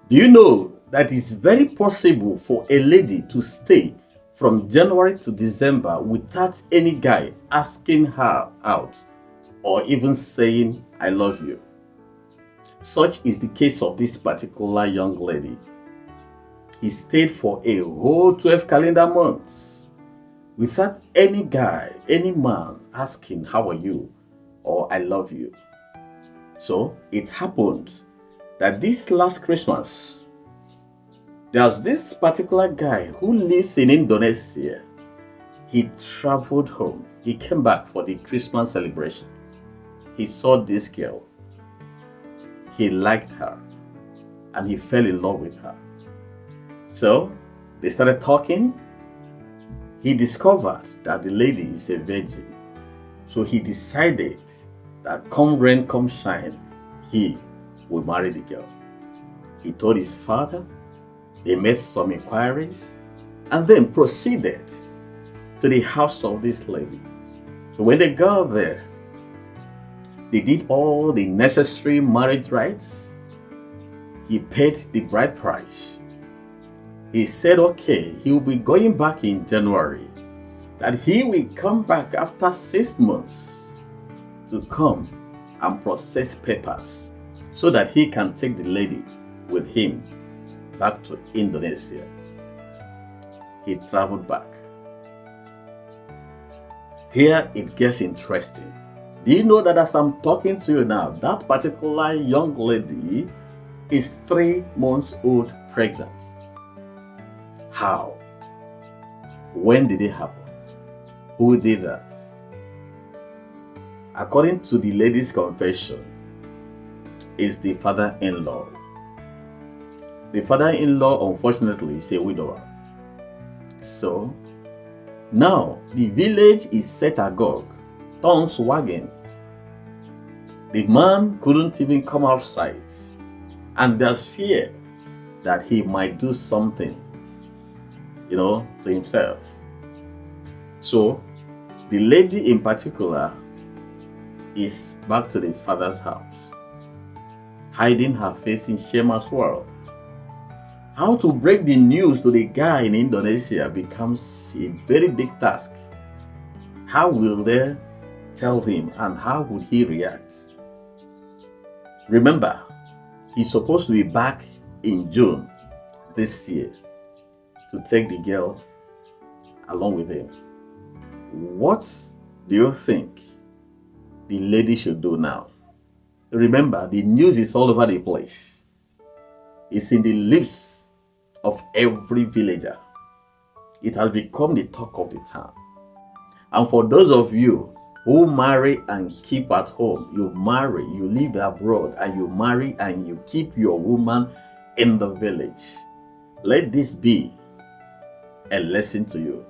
Do you know that it's very possible for a lady to stay from January to December without any guy asking her out or even saying, I love you? Such is the case of this particular young lady. He stayed for a whole 12 calendar months without any guy, any man asking, how are you? Or I love you. So it happened that this last Christmas, there's this particular guy who lives in Indonesia. He traveled home. He came back for the Christmas celebration. He saw this girl. He liked her and he fell in love with her. So they started talking. He discovered that the lady is a virgin. So he decided that come rain, come shine, he would marry the girl. He told his father. They made some inquiries and then proceeded to the house of this lady. So when they got there, they did all the necessary marriage rites. He paid the bride price. He said, okay, he will be going back in January, that he will come back after 6 months to come and process papers so that he can take the lady with him back to Indonesia. He traveled back. Here it gets interesting. Do you know that as I'm talking to you now, that particular young lady is 3 months old pregnant? How? When did it happen? Who did that? According to the lady's confession, is the father-in-law. The father-in-law, unfortunately, is a widower. So, now the village is set agog, tongues wagging. The man couldn't even come outside, and there's fear that he might do something, to himself. So, the lady in particular is back to the father's house, hiding her face in shame as well. How to break the news to the guy in Indonesia becomes a very big task. How will they tell him and how would he react? Remember, he's supposed to be back in June this year to take the girl along with him. What do you think the lady should do now? Remember, the news is all over the place. It's in the lips of every villager. It has become the talk of the town. And for those of you who marry and keep at home, you marry, you live abroad, and you marry and you keep your woman in the village, let this be a lesson to you.